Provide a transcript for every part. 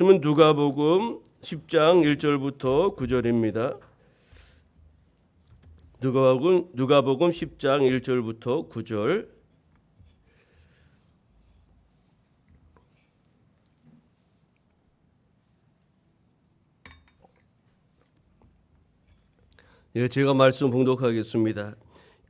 말씀은 누가복음 10장 1절부터 9절입니다. 누가복음 10장 1절부터 9절. 제가 말씀 봉독하겠습니다.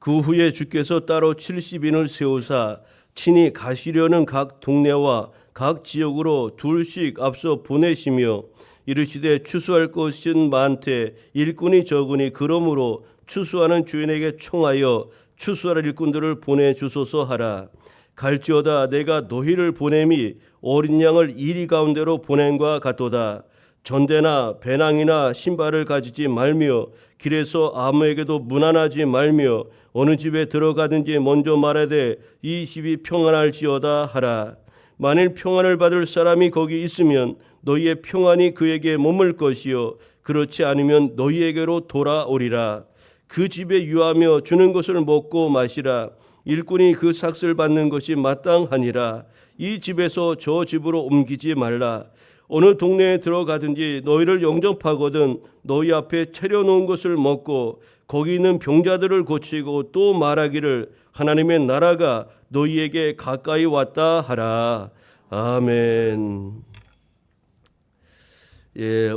그 후에 주께서 따로 70인을 세우사 친히 가시려는 각 동네와 각 지역으로 둘씩 앞서 보내시며 이르시되 추수할 것은 많되 일꾼이 적으니 그러므로 추수하는 주인에게 청하여 추수할 일꾼들을 보내주소서 하라. 갈지어다 내가 너희를 보냄이 어린 양을 이리 가운데로 보낸과 같도다. 전대나 배낭이나 신발을 가지지 말며 길에서 아무에게도 문안하지 말며 어느 집에 들어가든지 먼저 말하되 이 집이 평안할지어다 하라. 만일 평안을 받을 사람이 거기 있으면 너희의 평안이 그에게 머물 것이요 그렇지 않으면 너희에게로 돌아오리라. 그 집에 유하며 주는 것을 먹고 마시라. 일꾼이 그 삭슬 받는 것이 마땅하니라. 이 집에서 저 집으로 옮기지 말라. 어느 동네에 들어가든지 너희를 영접하거든 너희 앞에 차려놓은 것을 먹고 거기 있는 병자들을 고치고 또 말하기를 하나님의 나라가 너희에게 가까이 왔다 하라. 아멘.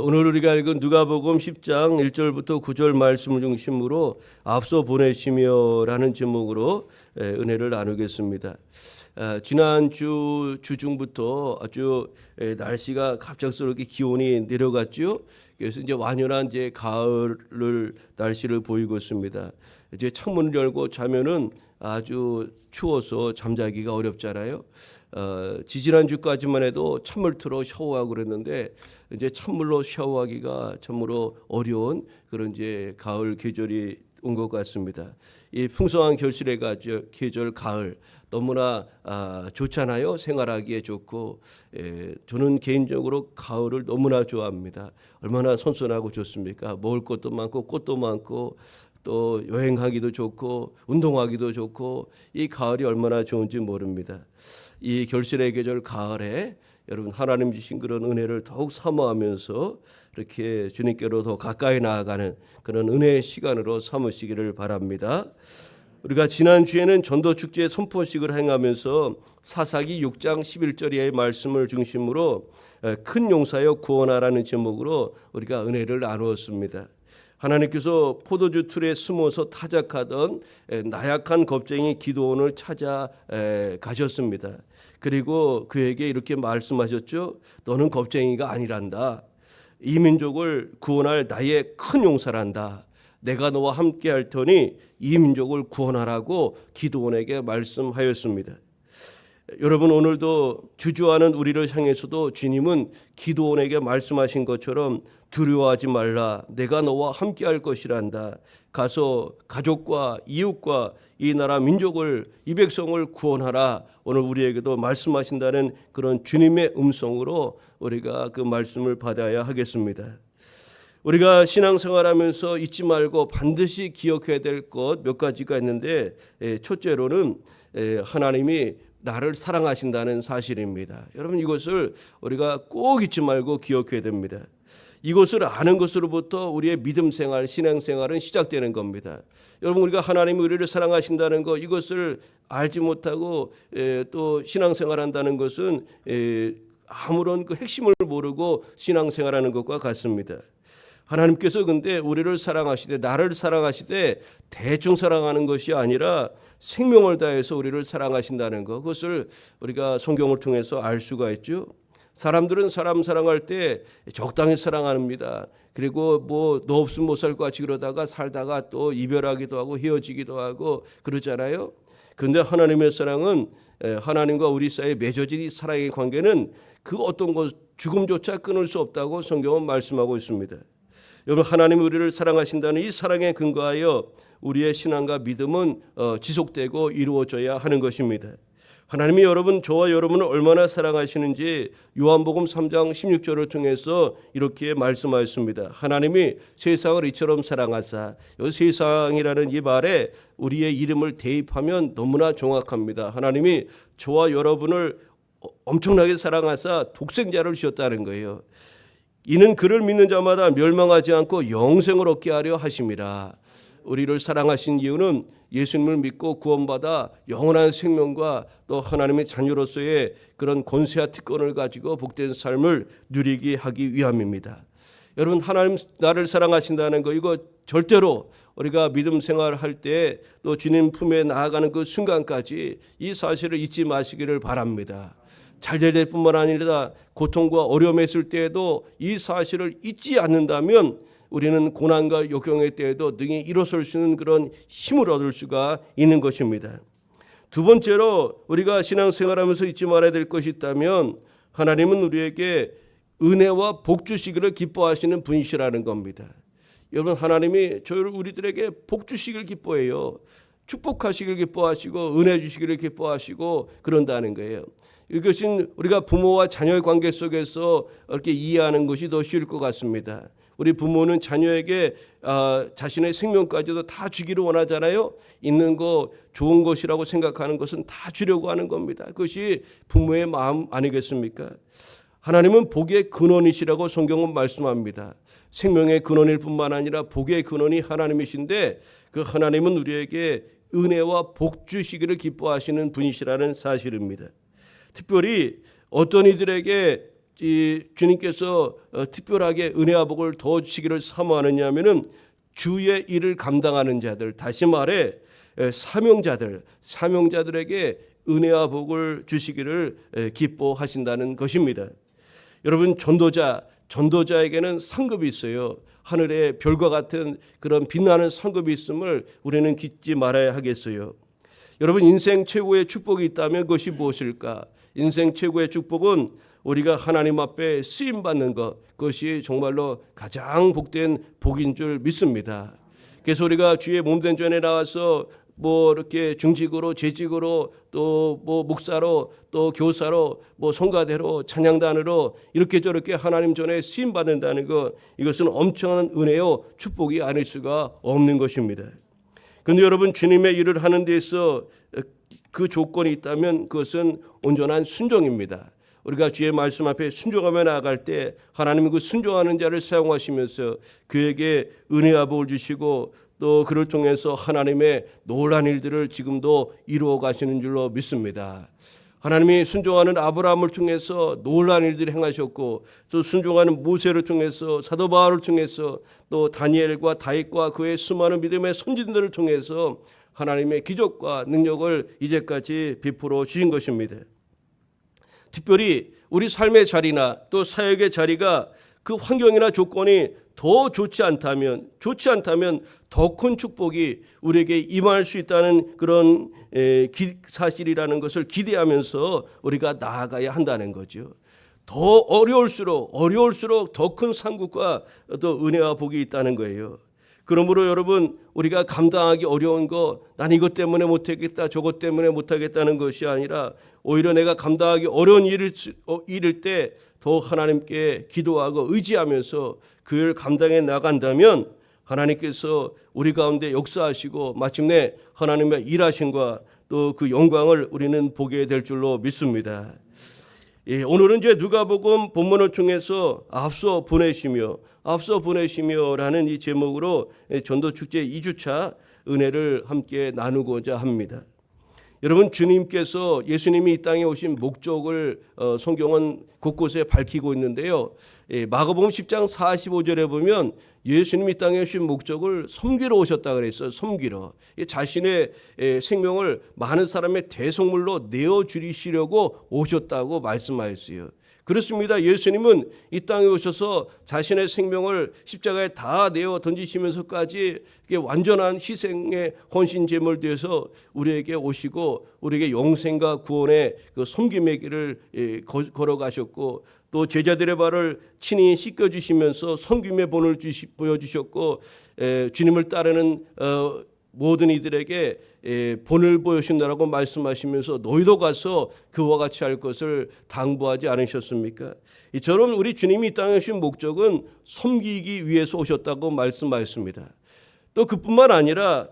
오늘 우리가 읽은 누가복음 10장 1절부터 9절 말씀을 중심으로 앞서 보내시며라는 제목으로 은혜를 나누겠습니다. 지난 주중부터 아주 날씨가 갑작스럽게 기온이 내려갔죠. 그래서 이제 완연한 가을을 날씨를 보이고 있습니다. 이제 창문을 열고 자면은 아주 추워서 잠자기가 어렵잖아요. 지지난 주까지만 해도 찬물 틀어 샤워하고 그랬는데 이제 찬물로 샤워하기가 참으로 어려운 그런 가을 계절이 온 것 같습니다. 이 풍성한 계절 가을 너무나 좋잖아요. 생활하기에 좋고 저는 개인적으로 가을을 너무나 좋아합니다. 얼마나 선선하고 좋습니까? 먹을 것도 많고 꽃도 많고 또 여행하기도 좋고 운동하기도 좋고 이 가을이 얼마나 좋은지 모릅니다. 이 결실의 계절 가을에 여러분 하나님 주신 그런 은혜를 더욱 사모하면서 이렇게 주님께로 더 가까이 나아가는 그런 은혜의 시간으로 삼으시기를 바랍니다. 우리가 지난주에는 전도축제 선포식을 행하면서 사사기 6장 11절의 말씀을 중심으로 큰 용사여 구원하라는 제목으로 우리가 은혜를 나누었습니다. 하나님께서 포도주 틀에 숨어서 타작하던 나약한 겁쟁이 기드온을 찾아 가셨습니다. 그리고 그에게 이렇게 말씀하셨죠. 너는 겁쟁이가 아니란다. 이 민족을 구원할 나의 큰 용사란다. 내가 너와 함께 할 터니 이 민족을 구원하라고 기드온에게 말씀하였습니다. 여러분 오늘도 주저하는 우리를 향해서도 주님은 기드온에게 말씀하신 것처럼 두려워하지 말라. 내가 너와 함께 할 것이란다. 가서 가족과 이웃과 이 나라 민족을 이 백성을 구원하라. 오늘 우리에게도 말씀하신다는 그런 주님의 음성으로 우리가 그 말씀을 받아야 하겠습니다. 우리가 신앙생활하면서 잊지 말고 반드시 기억해야 될 것 몇 가지가 있는데 첫째로는 하나님이 나를 사랑하신다는 사실입니다. 여러분 이것을 우리가 꼭 잊지 말고 기억해야 됩니다. 이것을 아는 것으로부터 우리의 믿음 생활, 신앙 생활은 시작되는 겁니다. 여러분 우리가 하나님이 우리를 사랑하신다는 것 이것을 알지 못하고 또 신앙 생활한다는 것은 아무런 그 핵심을 모르고 신앙 생활하는 것과 같습니다. 하나님께서 근데 우리를 사랑하시되 나를 사랑하시되 대충 사랑하는 것이 아니라 생명을 다해서 우리를 사랑하신다는 것 그것을 우리가 성경을 통해서 알 수가 있죠. 사람들은 사람 사랑할 때 적당히 사랑합니다. 그리고 뭐 너 없으면 못 살 것 같이 그러다가 살다가 또 이별하기도 하고 헤어지기도 하고 그러잖아요. 그런데 하나님의 사랑은 하나님과 우리 사이에 맺어진 이 사랑의 관계는 그 어떤 것 죽음조차 끊을 수 없다고 성경은 말씀하고 있습니다. 여러분 하나님이 우리를 사랑하신다는 이 사랑에 근거하여 우리의 신앙과 믿음은 지속되고 이루어져야 하는 것입니다. 하나님이 저와 여러분을 얼마나 사랑하시는지 요한복음 3장 16절을 통해서 이렇게 말씀하였습니다. 하나님이 세상을 이처럼 사랑하사, 이 세상이라는 이 말에 우리의 이름을 대입하면 너무나 정확합니다. 하나님이 저와 여러분을 엄청나게 사랑하사 독생자를 주셨다는 거예요. 이는 그를 믿는 자마다 멸망하지 않고 영생을 얻게 하려 하심이라. 우리를 사랑하신 이유는 예수님을 믿고 구원받아 영원한 생명과 또 하나님의 자녀로서의 그런 권세와 특권을 가지고 복된 삶을 누리게 하기 위함입니다. 여러분, 하나님 나를 사랑하신다는 거, 이거 절대로 우리가 믿음 생활할 때 또 주님 품에 나아가는 그 순간까지 이 사실을 잊지 마시기를 바랍니다. 잘 될 뿐만 아니라 고통과 어려움에 있을 때에도 이 사실을 잊지 않는다면 우리는 고난과 역경의 때에도 능히 일어설 수 있는 그런 힘을 얻을 수가 있는 것입니다. 두 번째로 우리가 신앙생활하면서 잊지 말아야 될 것이 있다면 하나님은 우리에게 은혜와 복 주시기를 기뻐하시는 분이시라는 겁니다. 여러분, 하나님이 우리들에게 복 주시기를 기뻐해요. 축복하시기를 기뻐하시고 은혜 주시기를 기뻐하시고 그런다는 거예요. 이것은 우리가 부모와 자녀의 관계 속에서 이렇게 이해하는 것이 더 쉬울 것 같습니다. 우리 부모는 자녀에게 자신의 생명까지도 다 주기를 원하잖아요. 있는 거 좋은 것이라고 생각하는 것은 다 주려고 하는 겁니다. 그것이 부모의 마음 아니겠습니까? 하나님은 복의 근원이시라고 성경은 말씀합니다. 생명의 근원일 뿐만 아니라 복의 근원이 하나님이신데 그 하나님은 우리에게 은혜와 복 주시기를 기뻐하시는 분이시라는 사실입니다. 특별히 어떤 이들에게 주님께서 특별하게 은혜와 복을 더 주시기를 사모하느냐 하면은 주의 일을 감당하는 자들, 다시 말해 사명자들에게 은혜와 복을 주시기를 기뻐하신다는 것입니다. 여러분, 전도자에게는 상급이 있어요. 하늘의 별과 같은 그런 빛나는 상급이 있음을 우리는 잊지 말아야 하겠어요. 여러분, 인생 최고의 축복이 있다면 그것이 무엇일까? 인생 최고의 축복은 우리가 하나님 앞에 쓰임받는 것, 그것이 정말로 가장 복된 복인 줄 믿습니다. 그래서 우리가 주의 몸된 전에 나와서 이렇게 중직으로, 재직으로, 또 목사로, 또 교사로, 성가대로, 찬양단으로 이렇게 저렇게 하나님 전에 쓰임 받는다는 것, 이것은 엄청난 은혜요 축복이 아닐 수가 없는 것입니다. 그런데 여러분, 주님의 일을 하는 데서 그 조건이 있다면 그것은 온전한 순종입니다. 우리가 주의 말씀 앞에 순종하며 나아갈 때 하나님은 그 순종하는 자를 사용하시면서 그에게 은혜와 복을 주시고 또 그를 통해서 하나님의 놀라운 일들을 지금도 이루어 가시는 줄로 믿습니다. 하나님이 순종하는 아브라함을 통해서 놀라운 일들을 행하셨고 또 순종하는 모세를 통해서 사도 바울을 통해서 또 다니엘과 다윗과 그의 수많은 믿음의 선진들을 통해서 하나님의 기적과 능력을 이제까지 베풀어 주신 것입니다. 특별히 우리 삶의 자리나 또 사역의 자리가 그 환경이나 조건이 더 좋지 않다면 더 큰 축복이 우리에게 임할 수 있다는 그런 사실이라는 것을 기대하면서 우리가 나아가야 한다는 거죠. 더 어려울수록 더 큰 상급과 또 은혜와 복이 있다는 거예요. 그러므로 여러분, 우리가 감당하기 어려운 거, 난 이것 때문에 못하겠다, 저것 때문에 못하겠다는 것이 아니라 오히려 내가 감당하기 어려운 일일 때 더 하나님께 기도하고 의지하면서 그 일을 감당해 나간다면 하나님께서 우리 가운데 역사하시고 마침내 하나님의 일하심과 또 그 영광을 우리는 보게 될 줄로 믿습니다. 오늘은 이제 누가복음 본문을 통해서 앞서 보내시며라는 이 제목으로 전도축제 2주차 은혜를 함께 나누고자 합니다. 여러분, 주님께서 예수님이 이 땅에 오신 목적을 성경은 곳곳에 밝히고 있는데요. 마가복음 10장 45절에 보면 예수님이 이 땅에 오신 목적을 섬기러 오셨다 그랬어요. 섬기러. 자신의 생명을 많은 사람의 대속물로 내어주시려고 오셨다고 말씀하였어요. 그렇습니다. 예수님은 이 땅에 오셔서 자신의 생명을 십자가에 다 내어 던지시면서까지 완전한 희생의 헌신 제물 되어서 우리에게 오시고 우리에게 영생과 구원의 그 섬김의 길을 걸어가셨고 또 제자들의 발을 친히 씻겨주시면서 섬김의 본을 보여주셨고 주님을 따르는 모든 이들에게 본을 보여준다라고 말씀하시면서 너희도 가서 그와 같이 할 것을 당부하지 않으셨습니까? 이처럼 우리 주님이 이 땅에 오신 목적은 섬기기 위해서 오셨다고 말씀하셨습니다. 또 그뿐만 아니라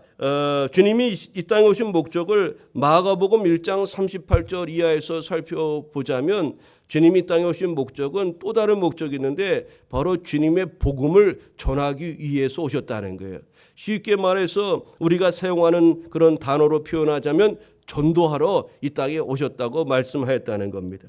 주님이 이 땅에 오신 목적을 마가복음 1장 38절 이하에서 살펴보자면 주님이 이 땅에 오신 목적은 또 다른 목적이 있는데 바로 주님의 복음을 전하기 위해서 오셨다는 거예요. 쉽게 말해서 우리가 사용하는 그런 단어로 표현하자면 전도하러 이 땅에 오셨다고 말씀하였다는 겁니다.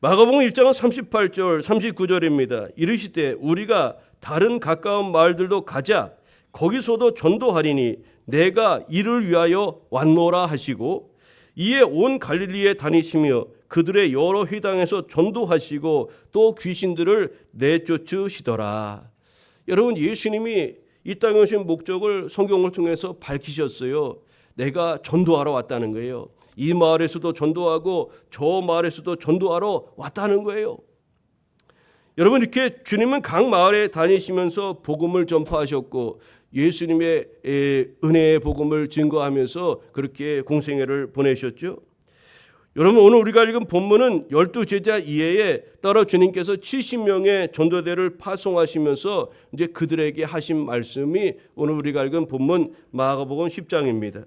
마가복음 1장은 38절 39절입니다. 이르시되 우리가 다른 가까운 마을들도 가자 거기서도 전도하리니 내가 이를 위하여 왔노라 하시고 이에 온 갈릴리에 다니시며 그들의 여러 회당에서 전도하시고 또 귀신들을 내쫓으시더라. 여러분, 예수님이 이 땅에 오신 목적을 성경을 통해서 밝히셨어요. 내가 전도하러 왔다는 거예요. 이 마을에서도 전도하고 저 마을에서도 전도하러 왔다는 거예요. 여러분, 이렇게 주님은 각 마을에 다니시면서 복음을 전파하셨고 예수님의 은혜의 복음을 증거하면서 그렇게 공생애를 보내셨죠. 여러분, 오늘 우리가 읽은 본문은 12제자 이외에 따로 주님께서 70명의 전도대를 파송하시면서 이제 그들에게 하신 말씀이 오늘 우리가 읽은 본문 마가복음 10장입니다.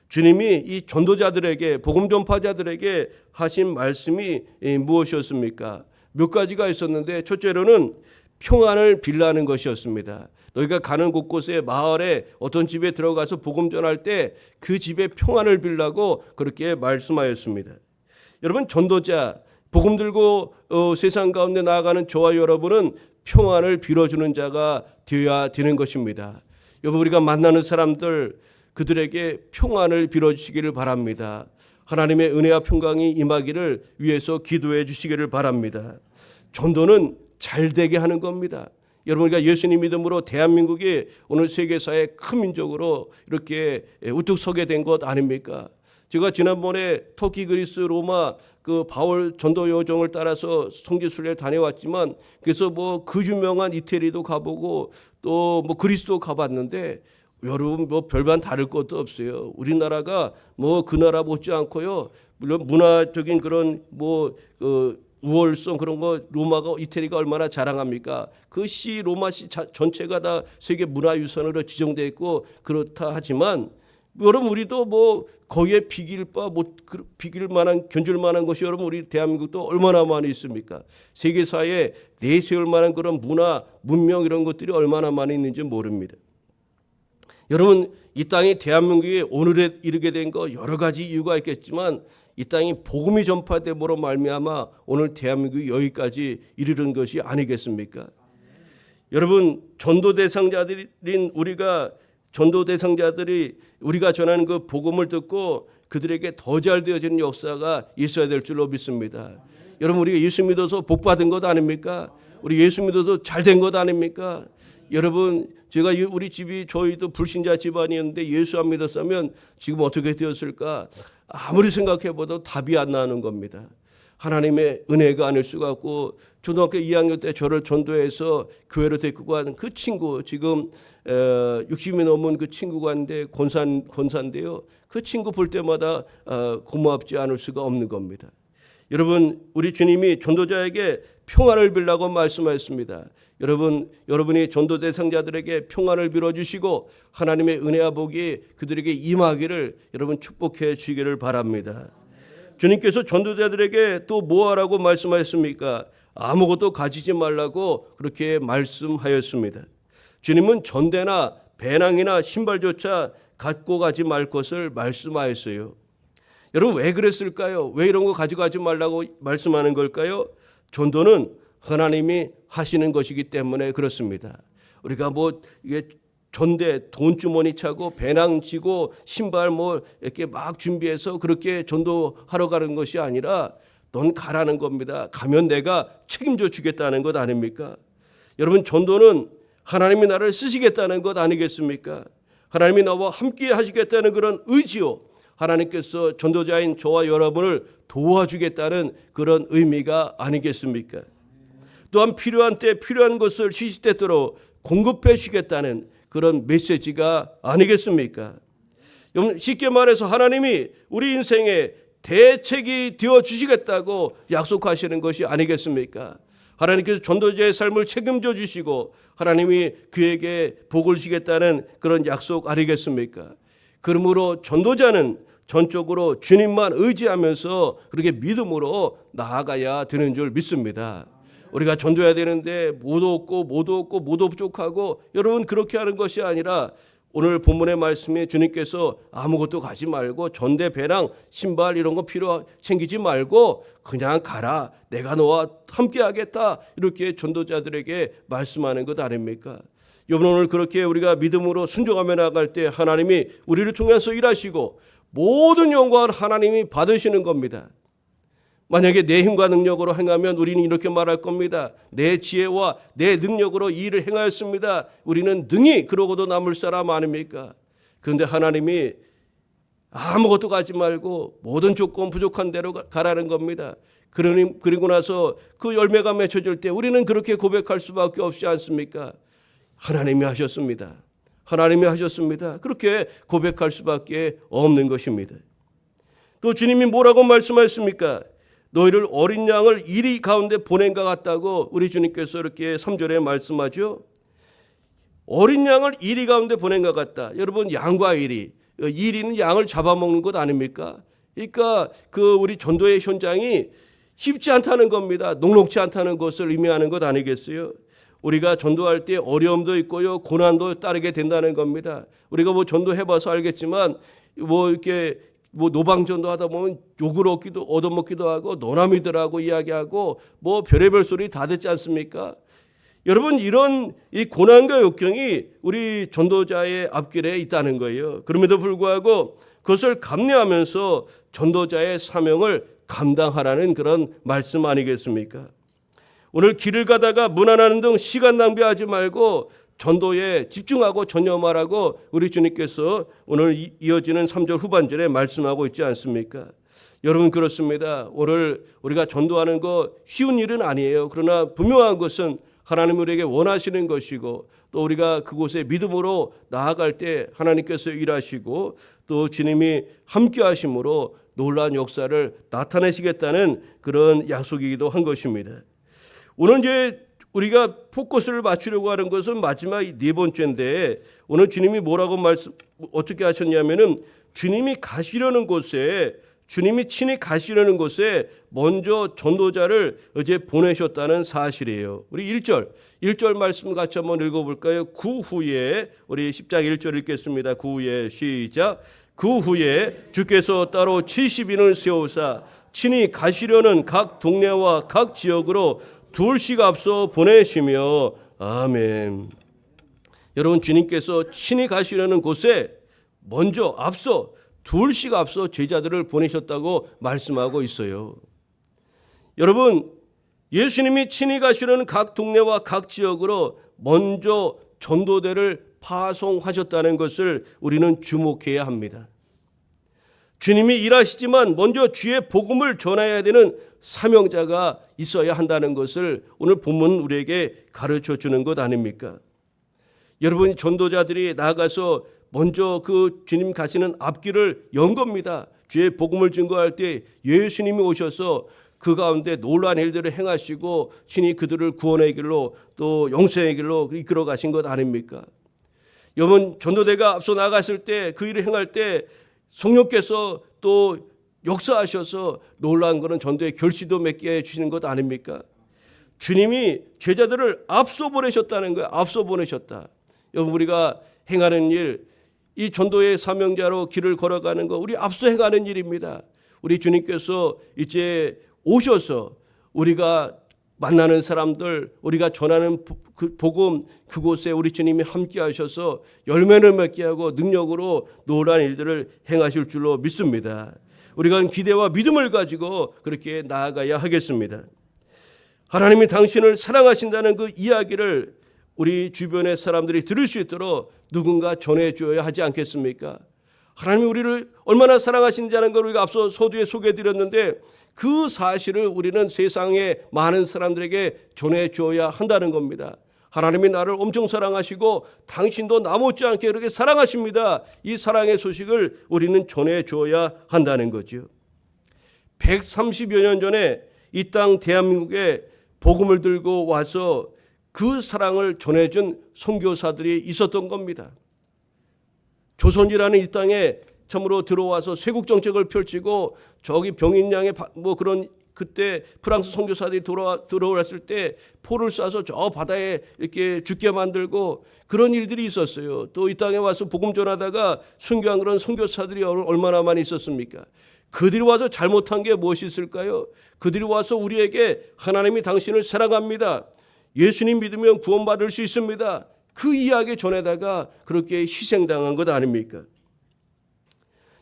주님이 이 전도자들에게 복음 전파자들에게 하신 말씀이 무엇이었습니까? 몇 가지가 있었는데 첫째로는 평안을 빌라는 것이었습니다. 너희가 가는 곳곳에 마을에 어떤 집에 들어가서 복음 전할 때 그 집에 평안을 빌라고 그렇게 말씀하였습니다. 여러분, 전도자 복음 들고 세상 가운데 나아가는 저와 여러분은 평안을 빌어주는 자가 되어야 되는 것입니다. 여러분, 우리가 만나는 사람들 그들에게 평안을 빌어주시기를 바랍니다. 하나님의 은혜와 평강이 임하기를 위해서 기도해 주시기를 바랍니다. 전도는 잘 되게 하는 겁니다. 여러분, 우리가 예수님 믿음으로 대한민국이 오늘 세계사의 큰 민족으로 이렇게 우뚝 서게 된 것 아닙니까? 제가 지난번에 터키, 그리스, 로마 그 바울 전도 여정을 따라서 성지순례를 다녀왔지만 그래서 뭐 그 유명한 이태리도 가보고 또 뭐 그리스도 가봤는데 여러분 뭐 별반 다를 것도 없어요. 우리나라가 뭐 그 나라 못지않고요. 물론 문화적인 그런 우월성 그런 거 로마가 이태리가 얼마나 자랑합니까? 그 시 로마시 전체가 다 세계 문화유산으로 지정돼 있고 그렇다 하지만 여러분 우리도 뭐 거기에 비길 만한 견줄 만한 것이 여러분 우리 대한민국도 얼마나 많이 있습니까? 세계사에 내세울 만한 그런 문화 문명 이런 것들이 얼마나 많이 있는지 모릅니다. 여러분, 이 땅이 대한민국이 오늘에 이르게 된 거 여러 가지 이유가 있겠지만 이 땅이 복음이 전파됨으로 말미암아 오늘 대한민국이 여기까지 이르는 것이 아니겠습니까? 여러분, 전도 대상자들이 우리가 전하는 그 복음을 듣고 그들에게 더 잘 되어지는 역사가 있어야 될 줄로 믿습니다. 여러분, 우리가 예수 믿어서 복 받은 것 아닙니까? 우리 예수 믿어서 잘 된 것 아닙니까? 여러분, 제가 우리 집이 저희도 불신자 집안이었는데 예수 안 믿었으면 지금 어떻게 되었을까? 아무리 생각해봐도 답이 안 나는 겁니다. 하나님의 은혜가 아닐 수가 없고 초등학교 2학년 때 저를 전도해서 교회로 데리고 간 그 친구 지금 60이 넘은 그 친구가 있는데 권사인데요. 그 친구 볼 때마다 고맙지 않을 수가 없는 겁니다. 여러분, 우리 주님이 전도자에게 평안을 빌라고 말씀하셨습니다. 여러분이 전도 대상자들에게 평안을 빌어주시고 하나님의 은혜와 복이 그들에게 임하기를 여러분 축복해 주시기를 바랍니다. 주님께서 전도자들에게 또 뭐하라고 말씀하셨습니까? 아무것도 가지지 말라고 그렇게 말씀하였습니다. 주님은 전대나 배낭이나 신발조차 갖고 가지 말 것을 말씀하였어요. 여러분, 왜 그랬을까요? 왜 이런 거 가져가지 말라고 말씀하는 걸까요? 전도는 하나님이 하시는 것이기 때문에 그렇습니다. 우리가 이게 전대 돈주머니 차고 배낭 지고 신발 이렇게 막 준비해서 그렇게 전도하러 가는 것이 아니라 넌 가라는 겁니다. 가면 내가 책임져 주겠다는 것 아닙니까? 여러분, 전도는 하나님이 나를 쓰시겠다는 것 아니겠습니까? 하나님이 나와 함께 하시겠다는 그런 의지요. 하나님께서 전도자인 저와 여러분을 도와주겠다는 그런 의미가 아니겠습니까? 또한 필요한 때 필요한 것을 시시때때로 공급해 주시겠다는 그런 메시지가 아니겠습니까? 쉽게 말해서 하나님이 우리 인생에 대책이 되어 주시겠다고 약속하시는 것이 아니겠습니까? 하나님께서 전도자의 삶을 책임져 주시고 하나님이 그에게 복을 주시겠다는 그런 약속 아니겠습니까? 그러므로 전도자는 전적으로 주님만 의지하면서 그렇게 믿음으로 나아가야 되는 줄 믿습니다. 우리가 전도해야 되는데 못 얻고 못 부족하고, 여러분 그렇게 하는 것이 아니라 오늘 본문의 말씀에 주님께서 아무것도 가지 말고 전대 배낭 신발 이런 거 챙기지 말고 그냥 가라, 내가 너와 함께 하겠다, 이렇게 전도자들에게 말씀하는 것 아닙니까? 여러분 오늘 그렇게 우리가 믿음으로 순종하며 나갈 때 하나님이 우리를 통해서 일하시고 모든 영광을 하나님이 받으시는 겁니다. 만약에 내 힘과 능력으로 행하면 우리는 이렇게 말할 겁니다. 내 지혜와 내 능력으로 이 일을 행하였습니다. 우리는 능히 그러고도 남을 사람 아닙니까? 그런데 하나님이 아무것도 가지 말고 모든 조건 부족한 대로 가라는 겁니다. 그리고 나서 그 열매가 맺혀질 때 우리는 그렇게 고백할 수밖에 없지 않습니까? 하나님이 하셨습니다. 하나님이 하셨습니다. 그렇게 고백할 수밖에 없는 것입니다. 또 주님이 뭐라고 말씀하셨습니까? 너희를 어린 양을 이리 가운데 보낸 것 같다고 우리 주님께서 이렇게 3절에 말씀하죠. 어린 양을 이리 가운데 보낸 것 같다. 여러분 양과 이리는 양을 잡아먹는 것 아닙니까? 그러니까 우리 전도의 현장이 쉽지 않다는 겁니다. 녹록지 않다는 것을 의미하는 것 아니겠어요? 우리가 전도할 때 어려움도 있고요, 고난도 따르게 된다는 겁니다. 우리가 전도해봐서 알겠지만 이렇게 노방전도 하다 보면 욕을 얻어먹기도 하고 노남이들하고 이야기하고 별의별 소리 다 듣지 않습니까? 여러분 이런 이 고난과 역경이 우리 전도자의 앞길에 있다는 거예요. 그럼에도 불구하고 그것을 감내하면서 전도자의 사명을 감당하라는 그런 말씀 아니겠습니까? 오늘 길을 가다가 무난하는 등 시간 낭비하지 말고 전도에 집중하고 전념하라고 우리 주님께서 오늘 이어지는 3절 후반절에 말씀하고 있지 않습니까? 여러분 그렇습니다. 오늘 우리가 전도하는 거 쉬운 일은 아니에요. 그러나 분명한 것은 하나님 우리에게 원하시는 것이고, 또 우리가 그곳에 믿음으로 나아갈 때 하나님께서 일하시고 또 주님이 함께 하심으로 놀라운 역사를 나타내시겠다는 그런 약속이기도 한 것입니다. 오늘 이제 우리가 포커스를 맞추려고 하는 것은 마지막 4번째인데, 오늘 주님이 어떻게 하셨냐면은 주님이 친히 가시려는 곳에 먼저 전도자를 어제 보내셨다는 사실이에요. 우리 1절 말씀 같이 한번 읽어볼까요? 그 후에 우리 10장 1절 읽겠습니다. 그 후에 시작. 그 후에 주께서 따로 70인을 세우사 친히 가시려는 각 동네와 각 지역으로 둘씩 앞서 보내시며. 아멘. 여러분 주님께서 친히 가시려는 곳에 먼저 둘씩 앞서 제자들을 보내셨다고 말씀하고 있어요. 여러분 예수님이 친히 가시려는 각 동네와 각 지역으로 먼저 전도대를 파송하셨다는 것을 우리는 주목해야 합니다. 주님이 일하시지만 먼저 주의 복음을 전해야 되는 사명자가 있어야 한다는 것을 오늘 본문 우리에게 가르쳐 주는 것 아닙니까? 여러분 전도자들이 나아가서 먼저 그 주님 가시는 앞길을 연 겁니다. 주의 복음을 증거할 때 예수님이 오셔서 그 가운데 놀라운 일들을 행하시고 친히 그들을 구원의 길로 또 영생의 길로 이끌어 가신 것 아닙니까? 여러분 전도대가 앞서 나갔을 때 그 일을 행할 때 성령께서 또 역사하셔서 놀라운 것은 전도의 결실도 맺게 해주시는 것 아닙니까? 주님이 제자들을 앞서 보내셨다는 거예요. 앞서 보내셨다. 여러분 우리가 행하는 일, 이 전도의 사명자로 길을 걸어가는 거 우리 앞서 행하는 일입니다. 우리 주님께서 이제 오셔서 우리가 만나는 사람들, 우리가 전하는 그 복음, 그곳에 우리 주님이 함께 하셔서 열매를 맺게 하고 능력으로 놀라운 일들을 행하실 줄로 믿습니다. 우리가 기대와 믿음을 가지고 그렇게 나아가야 하겠습니다. 하나님이 당신을 사랑하신다는 그 이야기를 우리 주변의 사람들이 들을 수 있도록 누군가 전해줘야 하지 않겠습니까? 하나님이 우리를 얼마나 사랑하신지 하는 걸 우리가 앞서 서두에 소개해드렸는데 그 사실을 우리는 세상의 많은 사람들에게 전해줘야 한다는 겁니다. 하나님이 나를 엄청 사랑하시고 당신도 나 못지않게 그렇게 사랑하십니다. 이 사랑의 소식을 우리는 전해줘야 한다는 거죠. 130여 년 전에 이 땅 대한민국에 복음을 들고 와서 그 사랑을 전해준 선교사들이 있었던 겁니다. 조선이라는 이 땅에 참으로 들어와서 쇄국 정책을 펼치고 저기 병인양의 그런 그때 프랑스 선교사들이 들어왔을 때 포를 쏴서 저 바다에 이렇게 죽게 만들고 그런 일들이 있었어요. 또 이 땅에 와서 복음 전하다가 순교한 그런 선교사들이 얼마나 많이 있었습니까? 그들이 와서 잘못한 게 무엇이 있을까요? 그들이 와서 우리에게 하나님이 당신을 사랑합니다. 예수님 믿으면 구원받을 수 있습니다. 그 이야기 전에다가 그렇게 희생당한 것 아닙니까?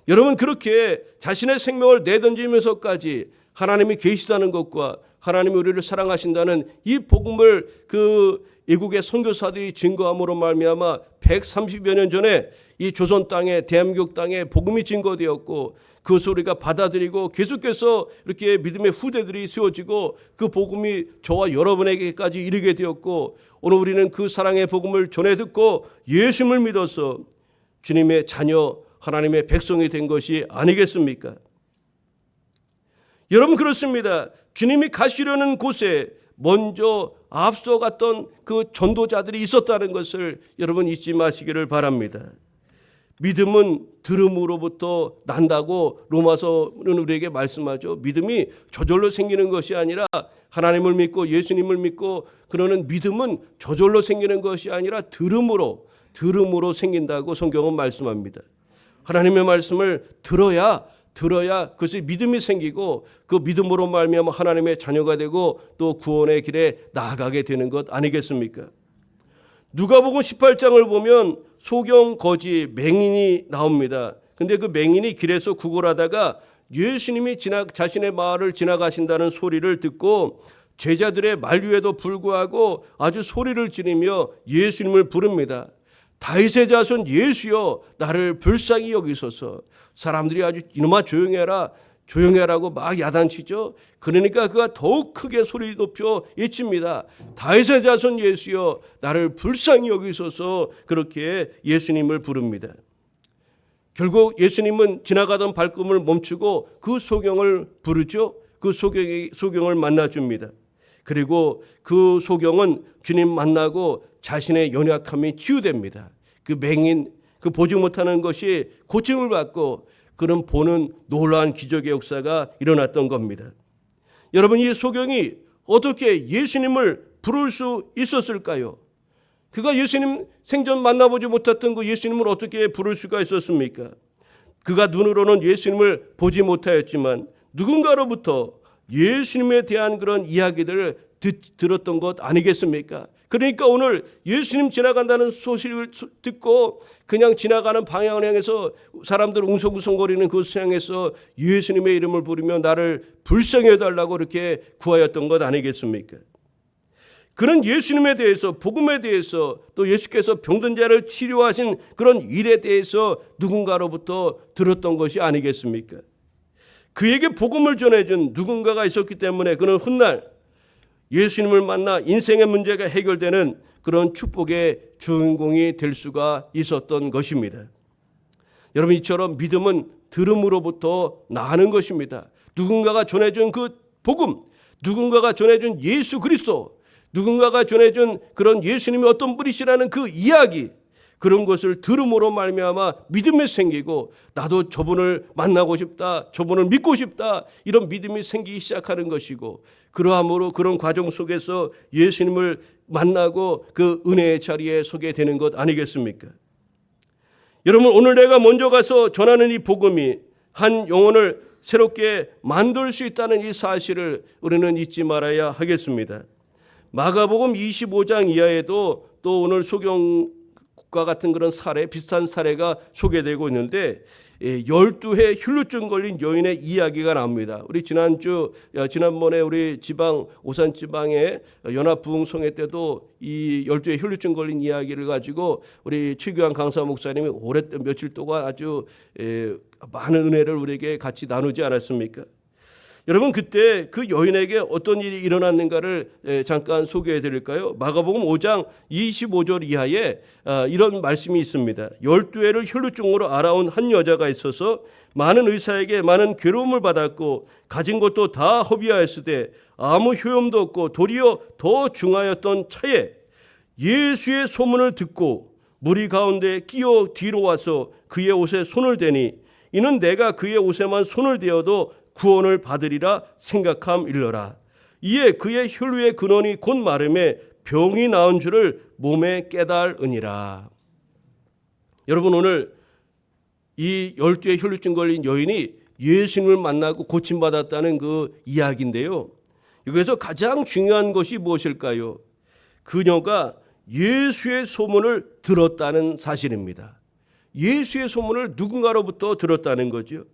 여러분, 그렇게 자신의 생명을 내던지면서까지 하나님이 계시다는 것과 하나님이 우리를 사랑하신다는 이 복음을 그 외국의 선교사들이 증거함으로 말미암아 130여 년 전에 이 조선 땅에 대한민국 땅에 복음이 증거되었고 그 소리가 받아들이고 계속해서 이렇게 믿음의 후대들이 세워지고 그 복음이 저와 여러분에게까지 이르게 되었고 오늘 우리는 그 사랑의 복음을 전해 듣고 예수님을 믿어서 주님의 자녀 하나님의 백성이 된 것이 아니겠습니까? 여러분, 그렇습니다. 주님이 가시려는 곳에 먼저 앞서갔던 그 전도자들이 있었다는 것을 여러분 잊지 마시기를 바랍니다. 믿음은 들음으로부터 난다고 로마서는 우리에게 말씀하죠. 믿음이 저절로 생기는 것이 아니라 하나님을 믿고 예수님을 믿고 그러는 믿음은 저절로 생기는 것이 아니라 들음으로 생긴다고 성경은 말씀합니다. 하나님의 말씀을 들어야 그것이 믿음이 생기고 그 믿음으로 말미암아 하나님의 자녀가 되고 또 구원의 길에 나아가게 되는 것 아니겠습니까? 누가복음 18장을 보면 소경 거지 맹인이 나옵니다. 근데 그 맹인이 길에서 구걸하다가 예수님이 자신의 마을을 지나가신다는 소리를 듣고 제자들의 만류에도 불구하고 아주 소리를 지르며 예수님을 부릅니다. 다윗의 자손 예수여 나를 불쌍히 여기소서. 사람들이 아주 이놈아 조용해라고 막 야단치죠. 그러니까 그가 더욱 크게 소리 높여 외칩니다. 다윗의 자손 예수여 나를 불쌍히 여기소서. 그렇게 예수님을 부릅니다. 결국 예수님은 지나가던 발걸음을 멈추고 그 소경을 부르죠. 그 소경을 만나줍니다. 그리고 그 소경은 주님 만나고 자신의 연약함이 치유됩니다. 그 맹인, 그 보지 못하는 것이 고침을 받고 그런 보는 놀라운 기적의 역사가 일어났던 겁니다. 여러분, 이 소경이 어떻게 예수님을 부를 수 있었을까요? 그가 예수님 생전 만나보지 못했던 그 예수님을 어떻게 부를 수가 있었습니까? 그가 눈으로는 예수님을 보지 못하였지만 누군가로부터 예수님에 대한 그런 이야기들을 들었던 것 아니겠습니까? 그러니까 오늘 예수님 지나간다는 소식을 듣고 그냥 지나가는 방향을 향해서 사람들 웅성웅성거리는 그것을 향해서 예수님의 이름을 부르며 나를 불쌍히 해달라고 이렇게 구하였던 것 아니겠습니까? 그런 예수님에 대해서 복음에 대해서 또 예수께서 병든 자를 치료하신 그런 일에 대해서 누군가로부터 들었던 것이 아니겠습니까? 그에게 복음을 전해준 누군가가 있었기 때문에 그는 훗날 예수님을 만나 인생의 문제가 해결되는 그런 축복의 주인공이 될 수가 있었던 것입니다. 여러분, 이처럼 믿음은 들음으로부터 나는 것입니다. 누군가가 전해준 그 복음, 누군가가 전해준 예수 그리스도, 누군가가 전해준 그런 예수님이 어떤 분이시라는 그 이야기, 그런 것을 들음으로 말미암아 믿음이 생기고 나도 저분을 만나고 싶다, 저분을 믿고 싶다, 이런 믿음이 생기기 시작하는 것이고 그러함으로 그런 과정 속에서 예수님을 만나고 그 은혜의 자리에 서게 되는 것 아니겠습니까? 여러분, 오늘 내가 먼저 가서 전하는 이 복음이 한 영혼을 새롭게 만들 수 있다는 이 사실을 우리는 잊지 말아야 하겠습니다. 마가복음 25장 이하에도 또 오늘 소경과 같은 그런 사례, 비슷한 사례가 소개되고 있는데 12해 혈루증 걸린 여인의 이야기가 나옵니다. 우리 지난번에 우리 오산 지방의 연합부흥성회 때도 이 12해 혈루증 걸린 이야기를 가지고 우리 최규환 강사 목사님이 며칠 동안 아주 많은 은혜를 우리에게 같이 나누지 않았습니까? 여러분 그때 그 여인에게 어떤 일이 일어났는가를 잠깐 소개해 드릴까요? 마가복음 5장 25절 이하에 이런 말씀이 있습니다. 12해를 혈루증으로 알아온 한 여자가 있어서 많은 의사에게 많은 괴로움을 받았고 가진 것도 다 허비하였으되 아무 효험도 없고 도리어 더 중하였던 차에 예수의 소문을 듣고 무리 가운데 끼어 뒤로 와서 그의 옷에 손을 대니 이는 내가 그의 옷에만 손을 대어도 구원을 받으리라 생각함일러라. 이에 그의 혈루의 근원이 곧 마름에 병이 나은 줄을 몸에 깨달으니라. 여러분 오늘 이 12의 혈루증 걸린 여인이 예수님을 만나고 고침받았다는 그 이야기인데요. 여기서 가장 중요한 것이 무엇일까요? 그녀가 예수의 소문을 들었다는 사실입니다. 예수의 소문을 누군가로부터 들었다는 거죠.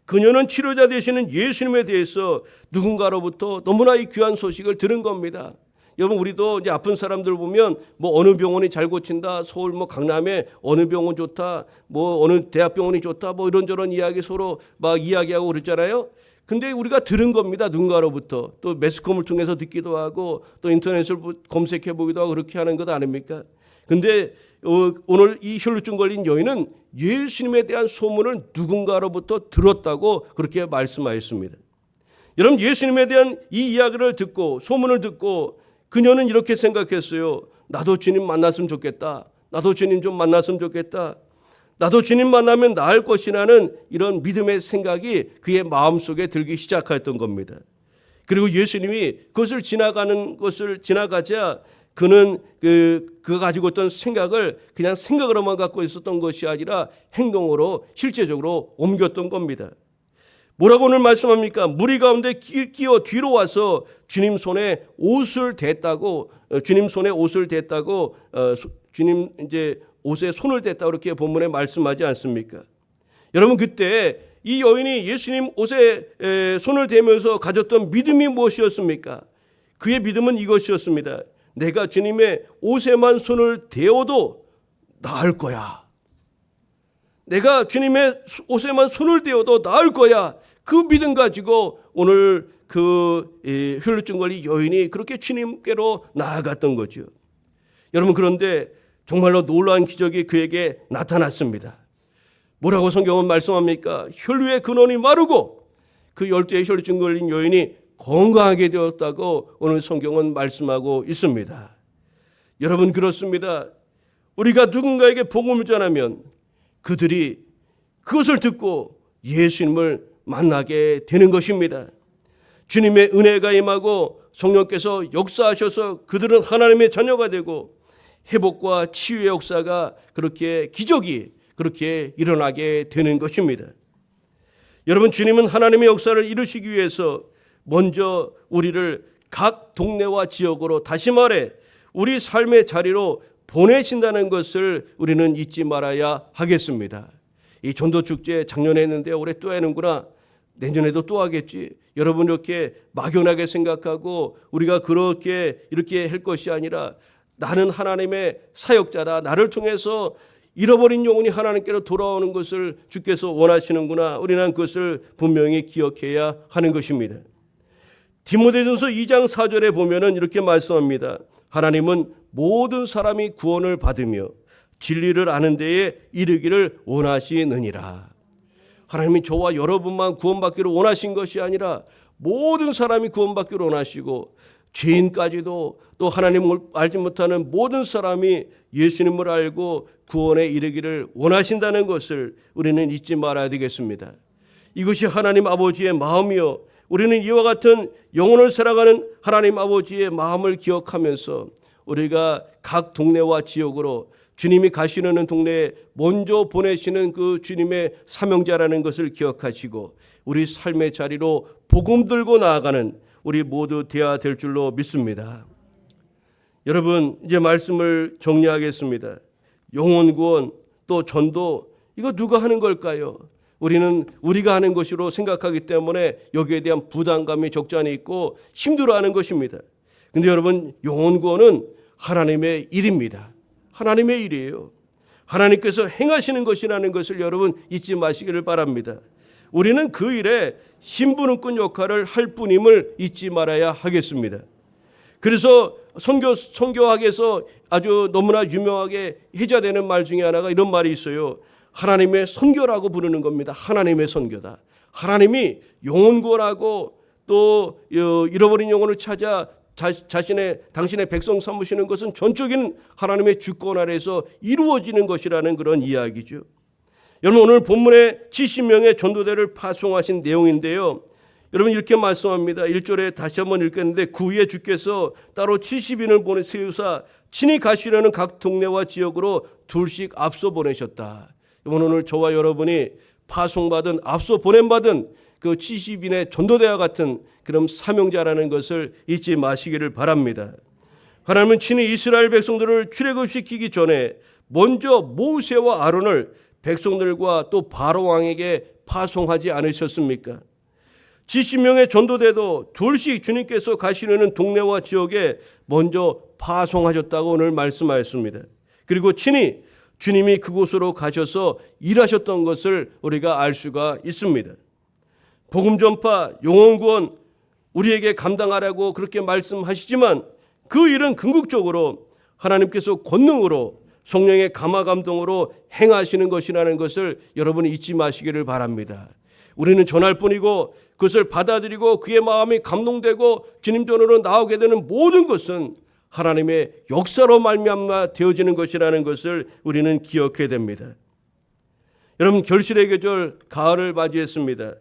그녀는 치료자 되시는 예수님에 대해서 누군가로부터 너무나 이 귀한 소식을 들은 겁니다. 여러분 우리도 이제 아픈 사람들 보면 뭐 어느 병원이 잘 고친다, 서울 뭐 강남에 어느 병원 좋다, 뭐 어느 대학병원이 좋다, 뭐 이런저런 이야기 서로 막 이야기하고 그러잖아요. 근데 우리가 들은 겁니다. 누군가로부터. 또 매스컴을 통해서 듣기도 하고 또 인터넷을 검색해 보기도 하고 그렇게 하는 것 아닙니까? 근데 오늘 이 혈루증 걸린 여인은 예수님에 대한 소문을 누군가로부터 들었다고 그렇게 말씀하였습니다. 여러분 예수님에 대한 이 이야기를 듣고 소문을 듣고 그녀는 이렇게 생각했어요. 나도 주님 만났으면 좋겠다. 나도 주님 좀 만났으면 좋겠다. 나도 주님 만나면 나을 것이라는 이런 믿음의 생각이 그의 마음속에 들기 시작했던 겁니다. 그리고 예수님이 그것을 지나가자 그는 그가 가지고 있던 생각을 그냥 생각으로만 갖고 있었던 것이 아니라 행동으로 실제적으로 옮겼던 겁니다. 뭐라고 오늘 말씀합니까? 무리 가운데 끼어 뒤로 와서 주님 손에 옷을 댔다고 주님 이제 옷에 손을 댔다고 이렇게 본문에 말씀하지 않습니까? 여러분 그때 이 여인이 예수님 옷에 손을 대면서 가졌던 믿음이 무엇이었습니까? 그의 믿음은 이것이었습니다. 내가 주님의 옷에만 손을 대어도 나을 거야. 내가 주님의 옷에만 손을 대어도 나을 거야. 그 믿음 가지고 오늘 그 혈루증 걸린 여인이 그렇게 주님께로 나아갔던 거죠. 여러분 그런데 정말로 놀라운 기적이 그에게 나타났습니다. 뭐라고 성경은 말씀합니까? 혈루의 근원이 마르고 그 12의 혈루증 걸린 여인이 건강하게 되었다고 오늘 성경은 말씀하고 있습니다. 여러분 그렇습니다. 우리가 누군가에게 복음을 전하면 그들이 그것을 듣고 예수님을 만나게 되는 것입니다. 주님의 은혜가 임하고 성령께서 역사하셔서 그들은 하나님의 자녀가 되고 회복과 치유의 역사가 기적이 그렇게 일어나게 되는 것입니다. 여러분 주님은 하나님의 역사를 이루시기 위해서 먼저 우리를 각 동네와 지역으로 다시 말해 우리 삶의 자리로 보내신다는 것을 우리는 잊지 말아야 하겠습니다. 이 전도축제 작년에 했는데 올해 또 하는구나. 내년에도 또 하겠지. 여러분 이렇게 막연하게 생각하고 우리가 이렇게 할 것이 아니라 나는 하나님의 사역자다. 나를 통해서 잃어버린 영혼이 하나님께로 돌아오는 것을 주께서 원하시는구나. 우리는 그것을 분명히 기억해야 하는 것입니다. 디모데전서 2장 4절에 보면은 이렇게 말씀합니다. 하나님은 모든 사람이 구원을 받으며 진리를 아는 데에 이르기를 원하시느니라. 하나님이 저와 여러분만 구원받기를 원하신 것이 아니라 모든 사람이 구원받기를 원하시고 죄인까지도 또 하나님을 알지 못하는 모든 사람이 예수님을 알고 구원에 이르기를 원하신다는 것을 우리는 잊지 말아야 되겠습니다. 이것이 하나님 아버지의 마음이요. 우리는 이와 같은 영혼을 사랑하는 하나님 아버지의 마음을 기억하면서 우리가 각 동네와 지역으로 주님이 가시려는 동네에 먼저 보내시는 그 주님의 사명자라는 것을 기억하시고 우리 삶의 자리로 복음 들고 나아가는 우리 모두 되어야 될 줄로 믿습니다. 여러분 이제 말씀을 정리하겠습니다. 영혼 구원 또 전도 이거 누가 하는 걸까요? 우리는 우리가 하는 것으로 생각하기 때문에 여기에 대한 부담감이 적잖이 있고 힘들어하는 것입니다. 그런데 여러분 영혼 구원은 하나님의 일입니다. 하나님의 일이에요. 하나님께서 행하시는 것이라는 것을 여러분 잊지 마시기를 바랍니다. 우리는 그 일에 신부름꾼 역할을 할 뿐임을 잊지 말아야 하겠습니다. 그래서 선교학에서 아주 너무나 유명하게 회자되는 말 중에 하나가 이런 말이 있어요. 하나님의 선교라고 부르는 겁니다. 하나님의 선교다. 하나님이 영혼 구원하고 또 잃어버린 영혼을 찾아 당신의 백성 삼으시는 것은 전적인 하나님의 주권 아래에서 이루어지는 것이라는 그런 이야기죠. 여러분, 오늘 본문에 70명의 전도대를 파송하신 내용인데요. 여러분, 이렇게 말씀합니다. 1절에 다시 한번 읽겠는데, 그 후에 주께서 따로 70인을 보내 세우사 친히 가시려는 각 동네와 지역으로 둘씩 앞서 보내셨다. 여러분, 오늘 저와 여러분이 파송받은, 앞서 보냄받은 그 70인의 전도대와 같은 그런 사명자라는 것을 잊지 마시기를 바랍니다. 하나님은 친히 이스라엘 백성들을 출애굽시키기 전에 먼저 모세와 아론을 백성들과 또 바로 왕에게 파송하지 않으셨습니까? 70명의 전도대도 둘씩 주님께서 가시려는 동네와 지역에 먼저 파송하셨다고 오늘 말씀하였습니다. 그리고 친히 주님이 그곳으로 가셔서 일하셨던 것을 우리가 알 수가 있습니다. 복음 전파, 영혼 구원 우리에게 감당하라고 그렇게 말씀하시지만 그 일은 궁극적으로 하나님께서 권능으로 성령의 감화 감동으로 행하시는 것이라는 것을 여러분이 잊지 마시기를 바랍니다. 우리는 전할 뿐이고 그것을 받아들이고 그의 마음이 감동되고 주님 전으로 나오게 되는 모든 것은 하나님의 역사로 말미암아 되어지는 것이라는 것을 우리는 기억해야 됩니다. 여러분, 결실의 계절 가을을 맞이했습니다.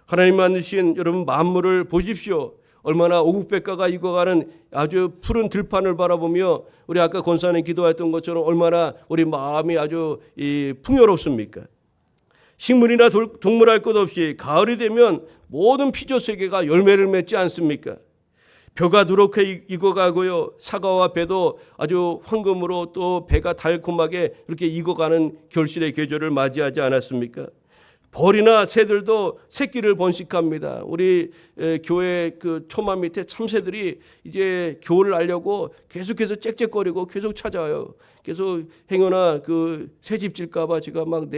하나님 만드신 여러분 만물을 보십시오. 얼마나 오국백과가 익어가는 아주 푸른 들판을 바라보며 우리 아까 권사님 기도했던 것처럼 얼마나 우리 마음이 아주 풍요롭습니까? 식물이나 동물할 것 없이 가을이 되면 모든 피조 세계가 열매를 맺지 않습니까? 벼가 누렇게 익어가고요. 사과와 배도 아주 황금으로 또 배가 달콤하게 이렇게 익어가는 결실의 계절을 맞이하지 않았습니까? 벌이나 새들도 새끼를 번식합니다. 우리 교회 그 초마 밑에 참새들이 이제 겨울을 알려고 계속해서 짹짹거리고 계속 찾아와요. 계속 행여나 그 새집 질까봐 제가 막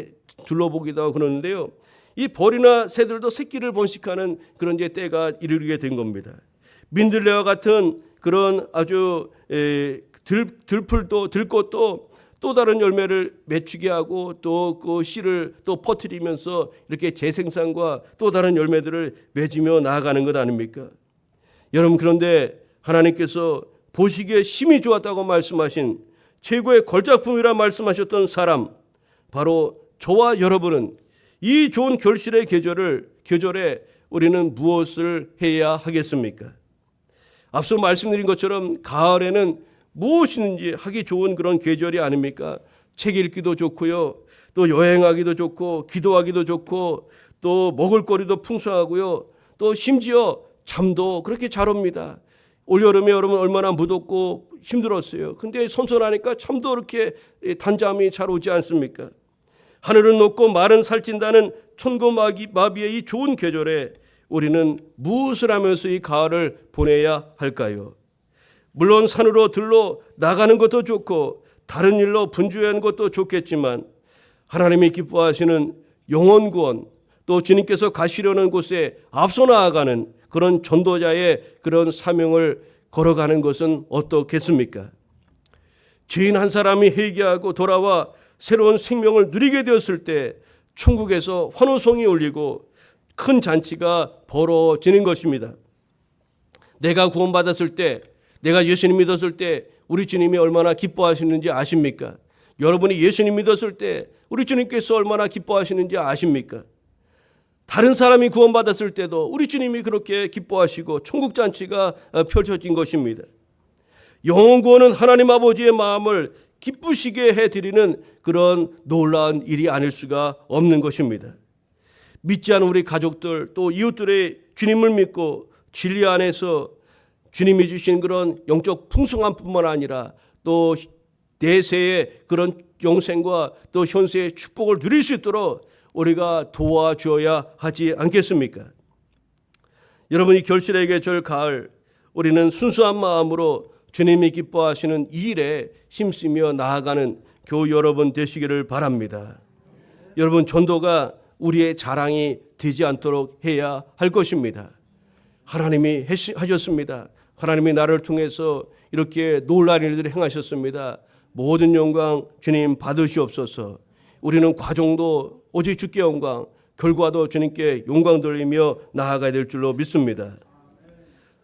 둘러보기도 하고 그러는데요. 이 벌이나 새들도 새끼를 번식하는 그런 이제 때가 이르게 된 겁니다. 민들레와 같은 그런 아주 들꽃도 또 다른 열매를 맺히게 하고 또 그 씨를 또 퍼뜨리면서 이렇게 재생산과 또 다른 열매들을 맺으며 나아가는 것 아닙니까? 여러분, 그런데 하나님께서 보시기에 심히 좋았다고 말씀하신 최고의 걸작품이라 말씀하셨던 사람, 바로 저와 여러분은 이 좋은 결실의 계절에 우리는 무엇을 해야 하겠습니까? 앞서 말씀드린 것처럼 가을에는 무엇이든지 하기 좋은 그런 계절이 아닙니까? 책 읽기도 좋고요. 또 여행하기도 좋고 기도하기도 좋고 또 먹을거리도 풍성하고요. 또 심지어 잠도 그렇게 잘 옵니다. 올여름에 여러분 얼마나 무덥고 힘들었어요. 근데 선선하니까 잠도 그렇게 단잠이 잘 오지 않습니까? 하늘은 높고 말은 살찐다는 천고마비의 이 좋은 계절에 우리는 무엇을 하면서 이 가을을 보내야 할까요? 물론 산으로 들러 나가는 것도 좋고 다른 일로 분주한 것도 좋겠지만 하나님이 기뻐하시는 영혼 구원, 또 주님께서 가시려는 곳에 앞서 나아가는 그런 전도자의 그런 사명을 걸어가는 것은 어떻겠습니까? 죄인 한 사람이 회개하고 돌아와 새로운 생명을 누리게 되었을 때 천국에서 환호성이 울리고 큰 잔치가 벌어지는 것입니다. 내가 구원받았을 때, 내가 예수님 믿었을 때 우리 주님이 얼마나 기뻐하시는지 아십니까? 여러분이 예수님 믿었을 때 우리 주님께서 얼마나 기뻐하시는지 아십니까? 다른 사람이 구원받았을 때도 우리 주님이 그렇게 기뻐하시고 천국 잔치가 펼쳐진 것입니다. 영혼 구원은 하나님 아버지의 마음을 기쁘시게 해드리는 그런 놀라운 일이 아닐 수가 없는 것입니다. 믿지 않은 우리 가족들 또 이웃들의 주님을 믿고 진리 안에서 주님이 주신 그런 영적 풍성함뿐만 아니라 또 내세의 그런 영생과 또 현세의 축복을 누릴 수 있도록 우리가 도와줘야 하지 않겠습니까? 여러분, 이 결실의 계절 가을, 우리는 순수한 마음으로 주님이 기뻐하시는 이 일에 힘쓰며 나아가는 교우 여러분 되시기를 바랍니다. 여러분, 전도가 우리의 자랑이 되지 않도록 해야 할 것입니다. 하나님이 하셨습니다. 하나님이 나를 통해서 이렇게 놀라운 일들을 행하셨습니다. 모든 영광 주님 받으시옵소서. 우리는 과정도 오직 주께 영광, 결과도 주님께 영광 돌리며 나아가야 될 줄로 믿습니다.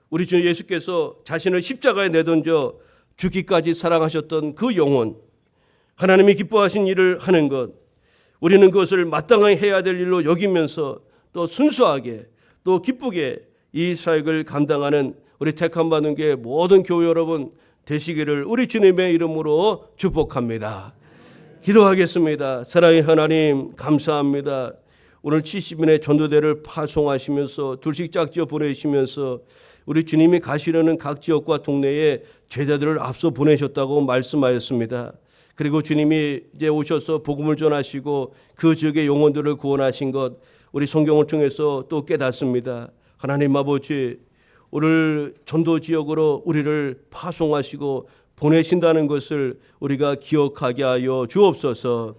우리 주 예수께서 자신을 십자가에 내던져 죽기까지 사랑하셨던 그 영혼, 하나님이 기뻐하신 일을 하는 것, 우리는 그것을 마땅히 해야 될 일로 여기면서 또 순수하게 또 기쁘게 이 사역을 감당하는 우리 택함받은 교회 모든 교회 여러분 되시기를 우리 주님의 이름으로 축복합니다. 기도하겠습니다. 사랑의 하나님 감사합니다. 오늘 70인의 전도대를 파송하시면서 둘씩 짝지어 보내시면서 우리 주님이 가시려는 각 지역과 동네에 제자들을 앞서 보내셨다고 말씀하였습니다. 그리고 주님이 이제 오셔서 복음을 전하시고 그 지역의 영혼들을 구원하신 것 우리 성경을 통해서 또 깨닫습니다. 하나님 아버지, 오늘 전도 지역으로 우리를 파송하시고 보내신다는 것을 우리가 기억하게 하여 주옵소서.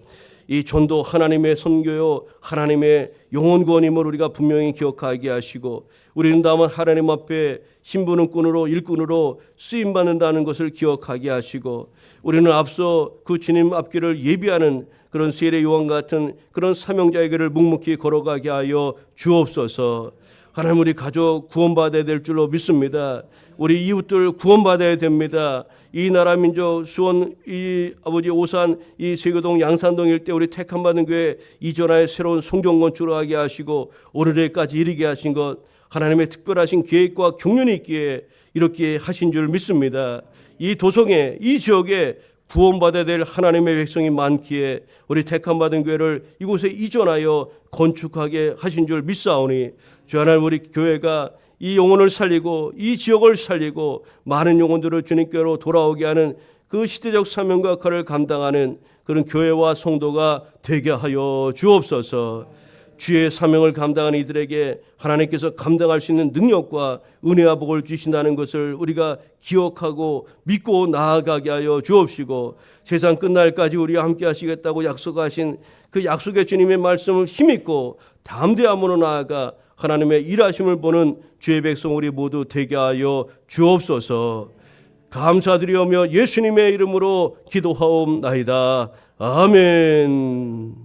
이 전도 하나님의 선교요 하나님의 영혼 구원임을 우리가 분명히 기억하게 하시고 우리는 다만 하나님 앞에 신부는꾼으로 일꾼으로 쓰임받는다는 것을 기억하게 하시고 우리는 앞서 그 주님 앞길을 예비하는 그런 세례 요한 같은 그런 사명자의 길을 묵묵히 걸어가게 하여 주옵소서. 하나님, 우리 가족 구원받아야 될 줄로 믿습니다. 우리 이웃들 구원받아야 됩니다. 이 나라 민족 수원 이 아버지 오산 이 세교동 양산동 일대 우리 택함받은 교회 이전하여 새로운 성전 건축을 하게 하시고 오늘까지 이르게 하신 것 하나님의 특별하신 계획과 경륜이 있기에 이렇게 하신 줄 믿습니다. 이 도성에 이 지역에 구원받아야 될 하나님의 백성이 많기에 우리 택함받은 교회를 이곳에 이전하여 건축하게 하신 줄 믿사오니 주 하나님, 우리 교회가 이 영혼을 살리고 이 지역을 살리고 많은 영혼들을 주님께로 돌아오게 하는 그 시대적 사명과 역할을 감당하는 그런 교회와 성도가 되게 하여 주옵소서. 주의 사명을 감당하는 이들에게 하나님께서 감당할 수 있는 능력과 은혜와 복을 주신다는 것을 우리가 기억하고 믿고 나아가게 하여 주옵시고 세상 끝날까지 우리와 함께 하시겠다고 약속하신 그 약속의 주님의 말씀을 힘입고 담대함으로 나아가 하나님의 일하심을 보는 주의 백성 우리 모두 되게 하여 주옵소서. 감사드리오며 예수님의 이름으로 기도하옵나이다. 아멘.